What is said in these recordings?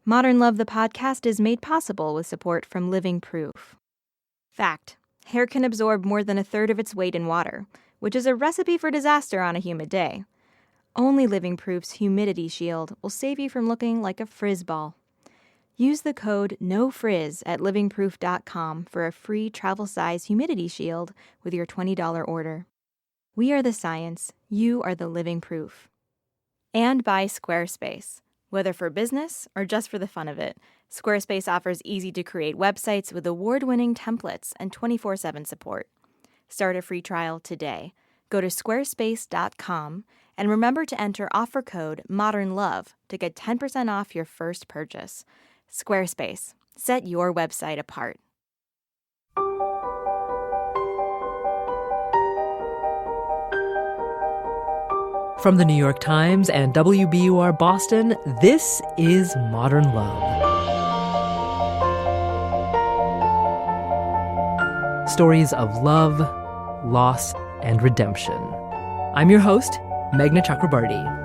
Modern Love the podcast is made possible with support from Living Proof. Fact: hair can absorb more than a third of its weight in water, which is a recipe for disaster on a humid day. Only Living Proof's Humidity Shield will save you from looking like a frizz ball. Use the code NOFRIZZ at livingproof.com for a free travel-size humidity shield with your $20 order. We are the science, you are the living proof. And by Squarespace. Whether for business or just for the fun of it, Squarespace offers easy-to-create websites with award-winning templates and 24/7 support. Start a free trial today. Go to squarespace.com and remember to enter offer code MODERNLOVE to get 10% off your first purchase. Squarespace. Set your website apart. From the New York Times and WBUR Boston, this is Modern Love. Stories of love, loss, and redemption. I'm your host, Meghna Chakrabarty.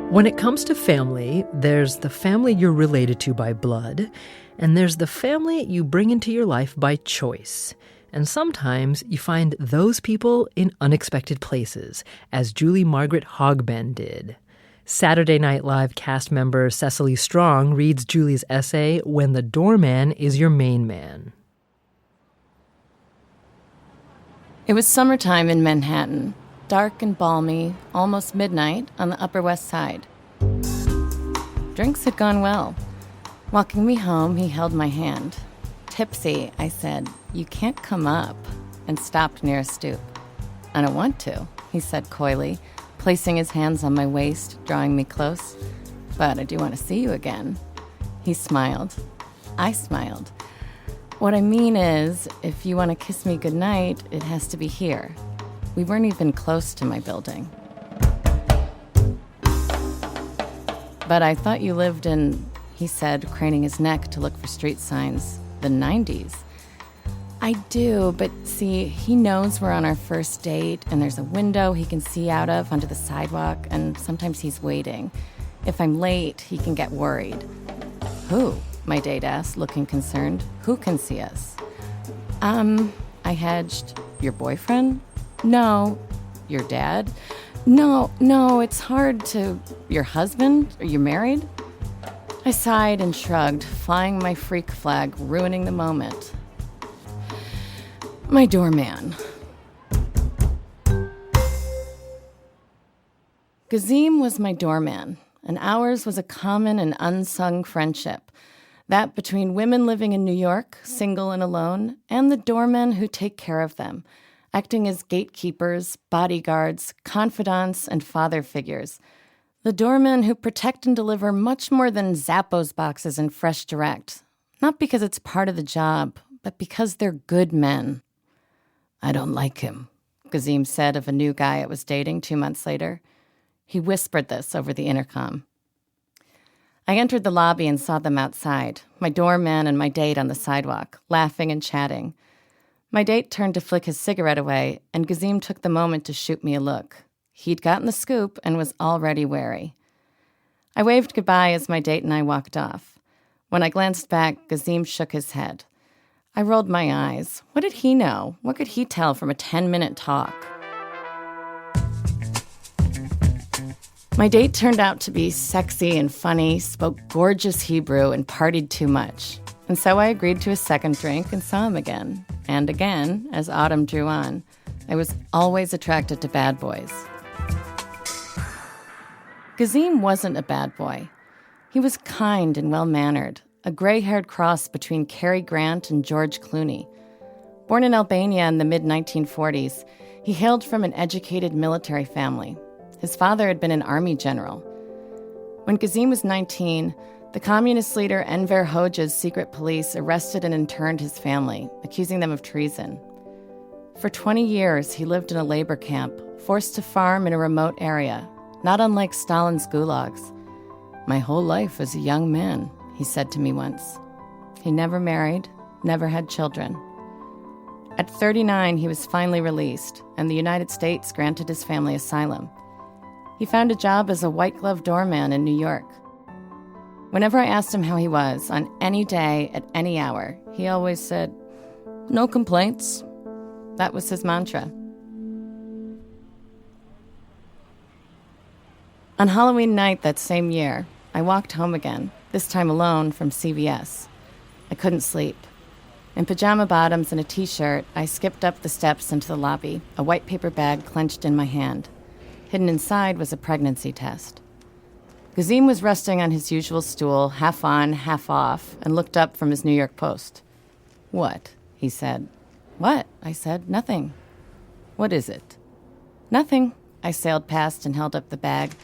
When it comes to family, there's the family you're related to by blood, and there's the family you bring into your life by choice. And sometimes you find those people in unexpected places, as Julie Margaret Hogben did. Saturday Night Live cast member Cecily Strong reads Julie's essay, When the Doorman is Your Main Man. It was summertime in Manhattan, dark and balmy, almost midnight on the Upper West Side. Drinks had gone well. Walking me home, he held my hand. Tipsy, I said, "You can't come up," and stopped near a stoop. "I don't want to," he said coyly, placing his hands on my waist, drawing me close. "But I do want to see you again." He smiled. I smiled. "What I mean is, if you want to kiss me goodnight, it has to be here." We weren't even close to my building. "But I thought you lived in," he said, craning his neck to look for street signs, "the 90s. "I do, but see, he knows we're on our first date, and there's a window he can see out of onto the sidewalk, and sometimes he's waiting. If I'm late, he can get worried." "Who?" my date asked, looking concerned. "Who can see us?" I hedged. "Your boyfriend?" "No." "Your dad?" No, it's hard to..." "Your husband? Are you married?" I sighed and shrugged, flying my freak flag, ruining the moment. My doorman. Gazim was my doorman, and ours was a common and unsung friendship. That between women living in New York, single and alone, and the doormen who take care of them, acting as gatekeepers, bodyguards, confidants, and father figures. The doormen who protect and deliver much more than Zappos boxes and Fresh Direct. Not because it's part of the job, but because they're good men. "I don't like him," Gazim said of a new guy I was dating 2 months later. He whispered this over the intercom. I entered the lobby and saw them outside, my doorman and my date on the sidewalk, laughing and chatting. My date turned to flick his cigarette away, and Gazim took the moment to shoot me a look. He'd gotten the scoop and was already wary. I waved goodbye as my date and I walked off. When I glanced back, Gazim shook his head. I rolled my eyes. What did he know? What could he tell from a 10-minute talk? My date turned out to be sexy and funny, spoke gorgeous Hebrew, and partied too much. And so I agreed to a second drink and saw him again. And again, as autumn drew on. I was always attracted to bad boys. Gazim wasn't a bad boy. He was kind and well-mannered, a gray-haired cross between Cary Grant and George Clooney. Born in Albania in the mid-1940s, he hailed from an educated military family. His father had been an army general. When Gazim was 19, the communist leader Enver Hoxha's secret police arrested and interned his family, accusing them of treason. For 20 years, he lived in a labor camp, forced to farm in a remote area, not unlike Stalin's gulags. "My whole life as a young man," he said to me once. He never married, never had children. At 39, he was finally released, and the United States granted his family asylum. He found a job as a white-glove doorman in New York. Whenever I asked him how he was, on any day, at any hour, he always said, "No complaints." That was his mantra. On Halloween night that same year, I walked home again, this time alone from CVS. I couldn't sleep. In pajama bottoms and a t-shirt, I skipped up the steps into the lobby, a white paper bag clenched in my hand. Hidden inside was a pregnancy test. Gazim was resting on his usual stool, half on, half off, and looked up from his New York Post. "What?" he said. "What?" I said. "Nothing." "What is it?" "Nothing." I sailed past and held up the bag.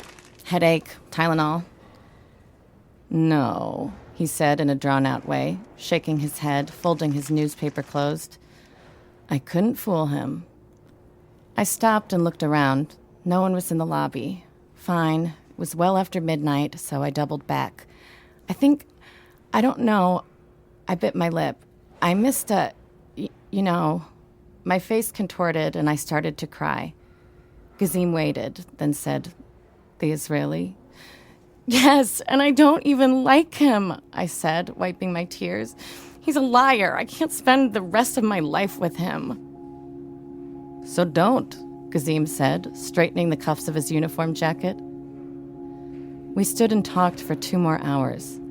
"Headache, Tylenol." "No," he said in a drawn-out way, shaking his head, folding his newspaper closed. I couldn't fool him. I stopped and looked around. No one was in the lobby. Fine. It was well after midnight, so I doubled back. I don't know. I bit my lip. I missed My face contorted and I started to cry. Gazim waited, then said, "The Israeli?" "Yes, and I don't even like him," I said, wiping my tears. "He's a liar. I can't spend the rest of my life with him." "So don't," Gazim said, straightening the cuffs of his uniform jacket. We stood and talked for 2 more hours.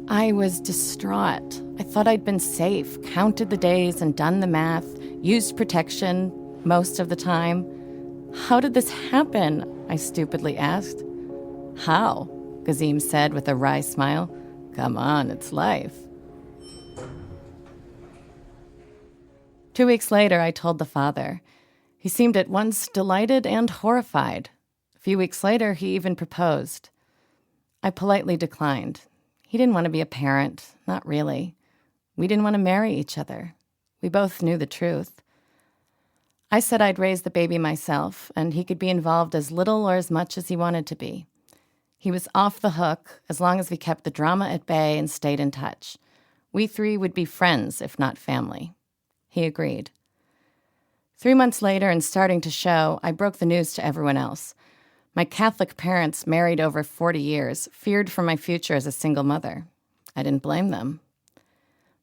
I was distraught. I thought I'd been safe, counted the days and done the math, used protection most of the time. "How did this happen?" I stupidly asked. "How?" Gazim said with a wry smile. "Come on, it's life." 2 weeks later, I told the father. He seemed at once delighted and horrified. A few weeks later, he even proposed. I politely declined. He didn't want to be a parent, not really. We didn't want to marry each other. We both knew the truth. I said I'd raise the baby myself, and he could be involved as little or as much as he wanted to be. He was off the hook as long as we kept the drama at bay and stayed in touch. We 3 would be friends, if not family. He agreed. 3 months later, and starting to show, I broke the news to everyone else. My Catholic parents, married over 40 years, feared for my future as a single mother. I didn't blame them.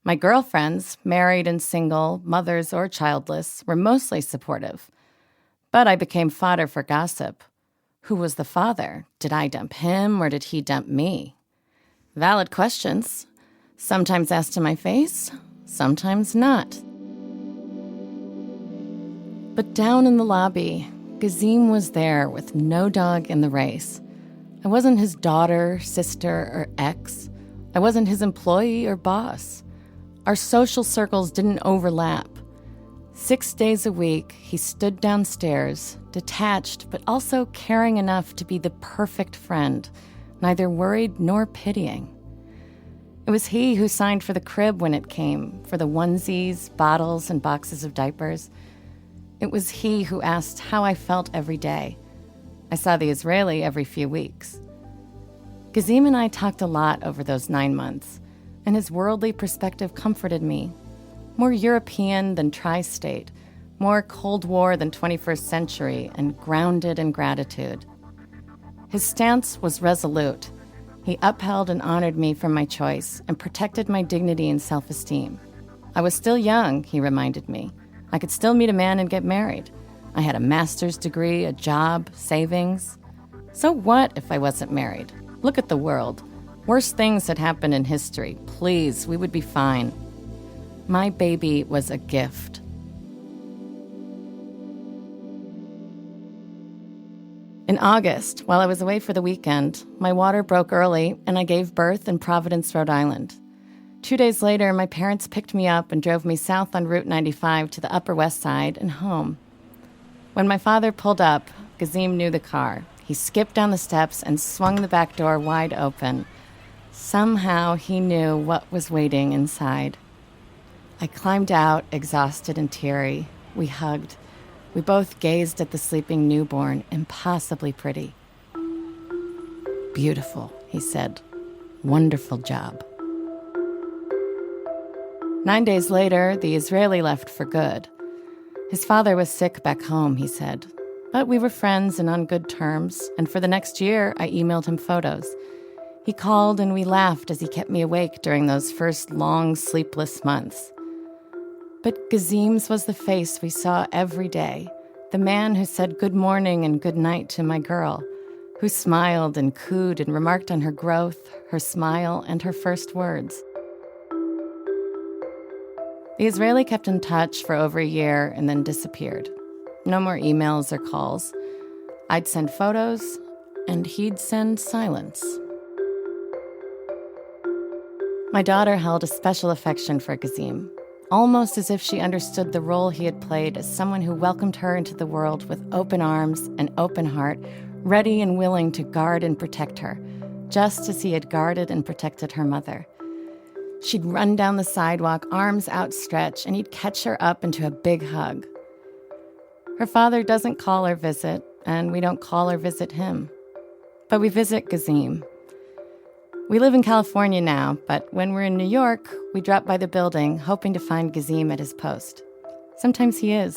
My girlfriends, married and single, mothers or childless, were mostly supportive. But I became fodder for gossip. Who was the father? Did I dump him or did he dump me? Valid questions. Sometimes asked to my face, sometimes not. But down in the lobby, Gazim was there with no dog in the race. I wasn't his daughter, sister, or ex. I wasn't his employee or boss. Our social circles didn't overlap. 6 days a week, he stood downstairs, detached but also caring enough to be the perfect friend, neither worried nor pitying. It was he who signed for the crib when it came, for the onesies, bottles, and boxes of diapers. It was he who asked how I felt every day. I saw the Israeli every few weeks. Gazim and I talked a lot over those 9 months, and his worldly perspective comforted me. More European than tri-state, more Cold War than 21st century, and grounded in gratitude. His stance was resolute. He upheld and honored me for my choice and protected my dignity and self-esteem. I was still young, he reminded me. I could still meet a man and get married. I had a master's degree, a job, savings. So what if I wasn't married? Look at the world. Worse things had happened in history. Please, we would be fine. My baby was a gift. In August, while I was away for the weekend, my water broke early and I gave birth in Providence, Rhode Island. 2 days later, my parents picked me up and drove me south on Route 95 to the Upper West Side and home. When my father pulled up, Gazim knew the car. He skipped down the steps and swung the back door wide open. Somehow he knew what was waiting inside. I climbed out, exhausted and teary. We hugged. We both gazed at the sleeping newborn, impossibly pretty. "Beautiful," he said. "Wonderful job." 9 days later, the Israeli left for good. His father was sick back home, he said. But we were friends and on good terms, and for the next year, I emailed him photos. He called and we laughed as he kept me awake during those first long, sleepless months. But Gazim's was the face we saw every day, the man who said good morning and good night to my girl, who smiled and cooed and remarked on her growth, her smile, and her first words. The Israeli kept in touch for over a year and then disappeared. No more emails or calls. I'd send photos, and he'd send silence. My daughter held a special affection for Gazim, almost as if she understood the role he had played as someone who welcomed her into the world with open arms and open heart, ready and willing to guard and protect her, just as he had guarded and protected her mother. She'd run down the sidewalk, arms outstretched, and he'd catch her up into a big hug. Her father doesn't call or visit, and we don't call or visit him. But we visit Gazim. We live in California now, but when we're in New York, we drop by the building, hoping to find Gazim at his post. Sometimes he is,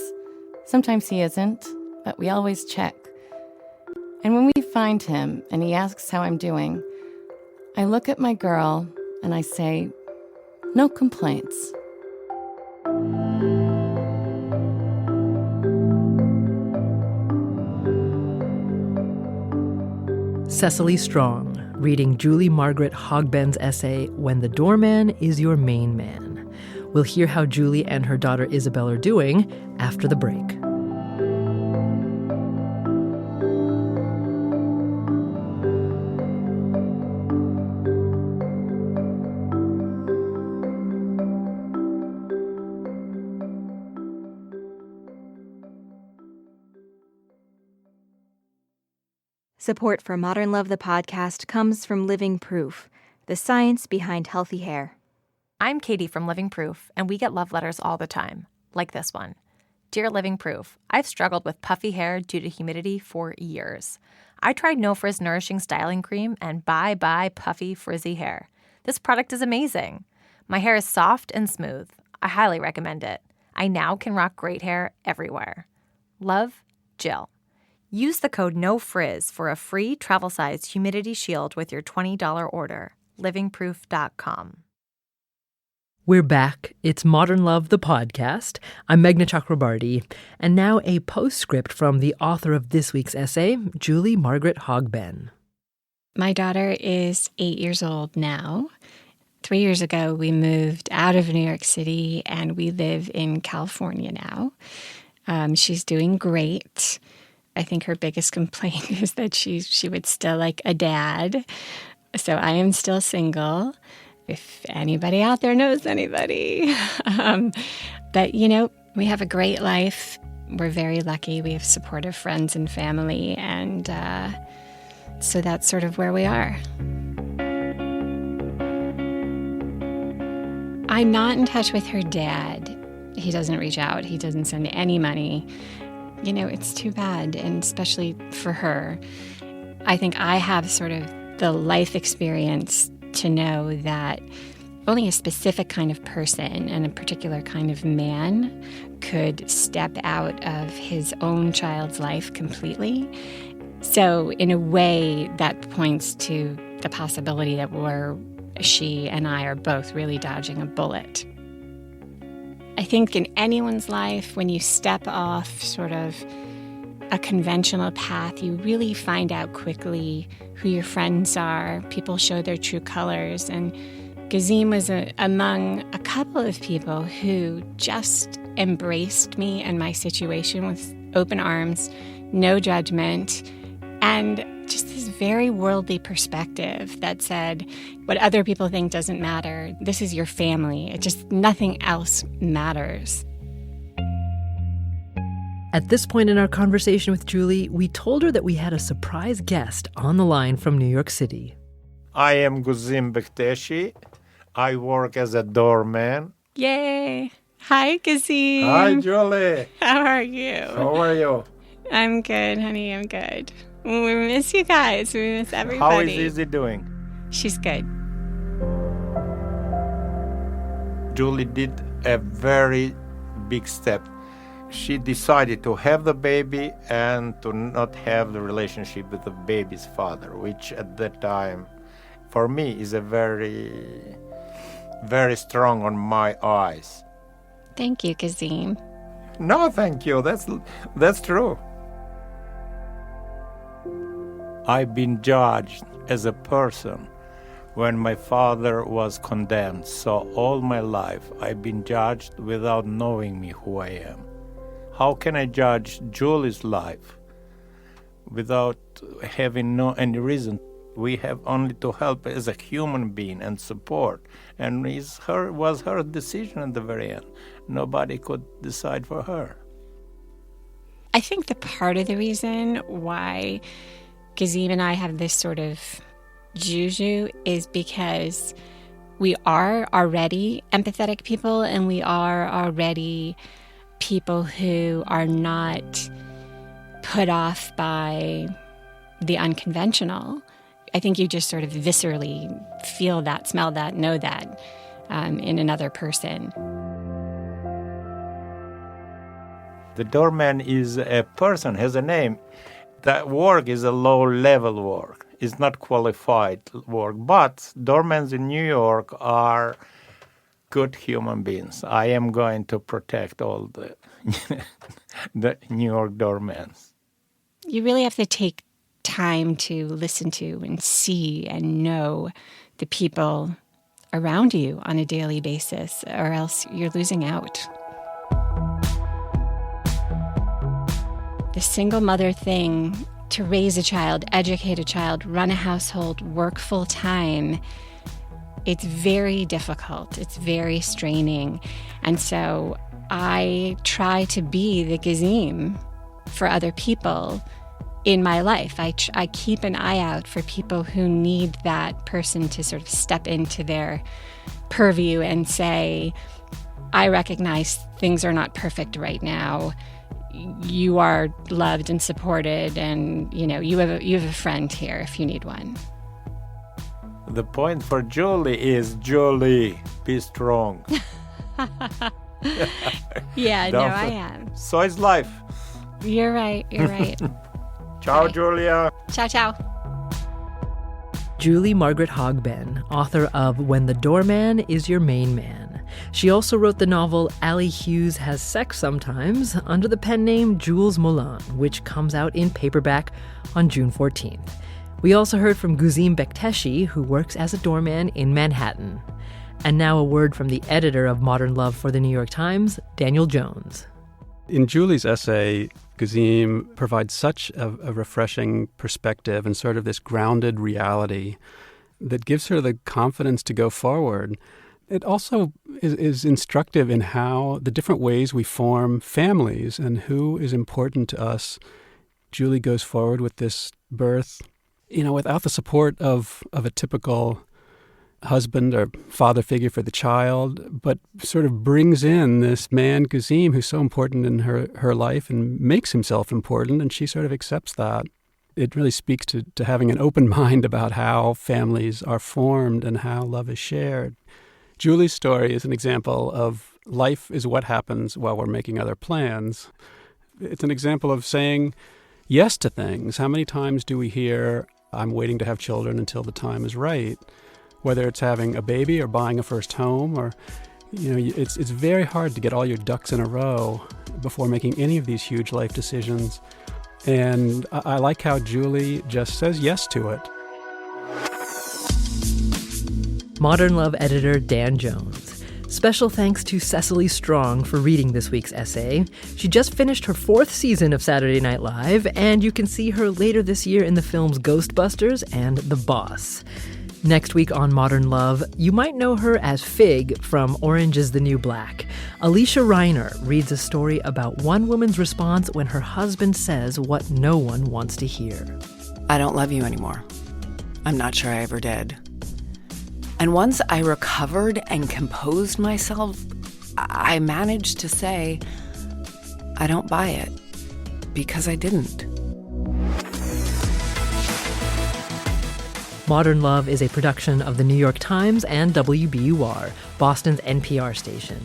sometimes he isn't, but we always check. And when we find him and he asks how I'm doing, I look at my girl and I say, no complaints. Cecily Strong, reading Julie Margaret Hogben's essay, When the Doorman is Your Main Man. We'll hear how Julie and her daughter Isabel are doing after the break. Support for Modern Love the podcast comes from Living Proof, the science behind healthy hair. I'm Katie from Living Proof, and we get love letters all the time, like this one. Dear Living Proof, I've struggled with puffy hair due to humidity for years. I tried No Frizz Nourishing Styling Cream, and bye-bye puffy, frizzy hair. This product is amazing. My hair is soft and smooth. I highly recommend it. I now can rock great hair everywhere. Love, Jill. Use the code NOFRIZZ for a free travel-sized humidity shield with your $20 order. livingproof.com. We're back. It's Modern Love, the podcast. I'm Meghna Chakrabarty. And now a postscript from the author of this week's essay, Julie Margaret Hogben. My daughter is 8 years old now. 3 years ago, we moved out of New York City, and we live in California now. She's doing great. I think her biggest complaint is that she would still like a dad. So I am still single, if anybody out there knows anybody. But, we have a great life. We're very lucky. We have supportive friends and family. And so that's sort of where we are. I'm not in touch with her dad. He doesn't reach out. He doesn't send any money. It's too bad, and especially for her. I think I have sort of the life experience to know that only a specific kind of person and a particular kind of man could step out of his own child's life completely. So in a way, that points to the possibility that she and I are both really dodging a bullet. I think in anyone's life, when you step off sort of a conventional path, you really find out quickly who your friends are. People show their true colors. And Gazim was among a couple of people who just embraced me and my situation with open arms, no judgment, and just this very worldly perspective that said, what other people think doesn't matter. This is your family. Nothing else matters. At this point in our conversation with Julie, we told her that we had a surprise guest on the line from New York City. I am Gazim Bekteshi. I work as a doorman. Yay! Hi, Gazim. Hi, Julie. How are you? How are you? I'm good, honey. I'm good. We miss you guys. We miss everybody. How is Izzy doing? She's good. Julie did a very big step. she decided to have the baby and to not have the relationship with the baby's father, which at that time, for me, is a very, very strong on my eyes. Thank you, Kazim. No, thank you. That's true. I've been judged as a person when my father was condemned. So all my life I've been judged without knowing me who I am. How can I judge Julie's life without having any reason? We have only to help as a human being and support. And it was her decision at the very end. Nobody could decide for her. I think the part of the reason why Kazim and I have this sort of juju is because we are already empathetic people, and we are already people who are not put off by the unconventional. I think you just sort of viscerally feel that, smell that, know that in another person. The doorman is a person, has a name. That work is a low-level work. It's not qualified work. But doormen in New York are good human beings. I am going to protect all the the New York doormen. You really have to take time to listen to and see and know the people around you on a daily basis, or else you're losing out. The single mother thing, to raise a child, educate a child, run a household, work full time, it's very difficult. It's very straining. And so I try to be the Kazim for other people in my life. I keep an eye out for people who need that person to sort of step into their purview and say, I recognize things are not perfect right now. You are loved and supported, and you have a friend here if you need one. The point for Julie is, Julie, be strong. Yeah, no, I am. So is life. You're right. Ciao, Bye. Julia. Ciao, ciao. Julie Margaret Hogben, author of When the Doorman is Your Main Man. She also wrote the novel Allie Hughes Has Sex Sometimes under the pen name Jules Moulin, which comes out in paperback on June 14th. We also heard from Guzim Bekteshi, who works as a doorman in Manhattan. And now a word from the editor of Modern Love for the New York Times, Daniel Jones. In Julie's essay, Guzim provides such a refreshing perspective and sort of this grounded reality that gives her the confidence to go forward. It also is instructive in how the different ways we form families and who is important to us. Julie goes forward with this birth, without the support of a typical husband or father figure for the child, but sort of brings in this man, Guzim, who's so important in her life and makes himself important, and she sort of accepts that. It really speaks to having an open mind about how families are formed and how love is shared. Julie's story is an example of life is what happens while we're making other plans. It's an example of saying yes to things. How many times do we hear, I'm waiting to have children until the time is right? Whether it's having a baby or buying a first home, or, it's very hard to get all your ducks in a row before making any of these huge life decisions. And I like how Julie just says yes to it. Modern Love editor Dan Jones. Special thanks to Cecily Strong for reading this week's essay. She just finished her 4th season of Saturday Night Live, and you can see her later this year in the films Ghostbusters and The Boss. Next week on Modern Love, you might know her as Fig from Orange is the New Black. Alicia Reiner reads a story about one woman's response when her husband says what no one wants to hear. I don't love you anymore. I'm not sure I ever did. And once I recovered and composed myself, I managed to say, I don't buy it, because I didn't. Modern Love is a production of the New York Times and WBUR, Boston's NPR station.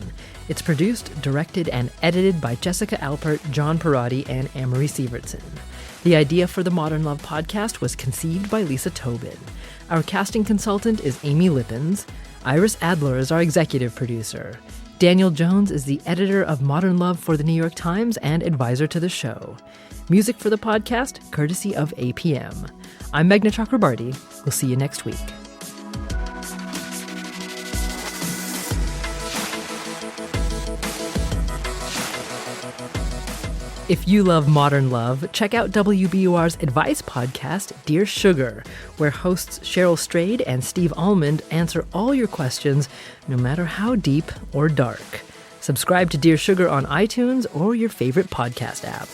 It's produced, directed, and edited by Jessica Alpert, John Perotti, and Amory Sievertson. The idea for the Modern Love podcast was conceived by Lisa Tobin. Our casting consultant is Amy Lippens. Iris Adler is our executive producer. Daniel Jones is the editor of Modern Love for the New York Times and advisor to the show. Music for the podcast, courtesy of APM. I'm Meghna Chakrabarty. We'll see you next week. If you love Modern Love, check out WBUR's advice podcast, Dear Sugar, where hosts Cheryl Strayed and Steve Almond answer all your questions, no matter how deep or dark. Subscribe to Dear Sugar on iTunes or your favorite podcast app.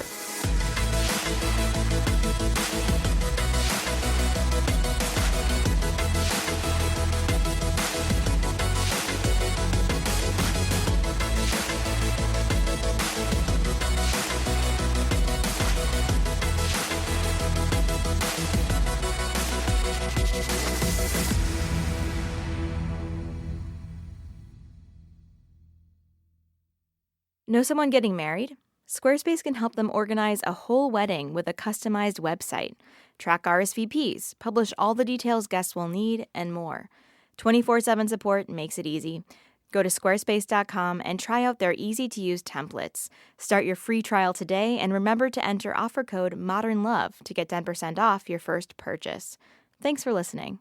Know someone getting married? Squarespace can help them organize a whole wedding with a customized website, track RSVPs, publish all the details guests will need, and more. 24/7 support makes it easy. Go to squarespace.com and try out their easy-to-use templates. Start your free trial today and remember to enter offer code MODERNLOVE to get 10% off your first purchase. Thanks for listening.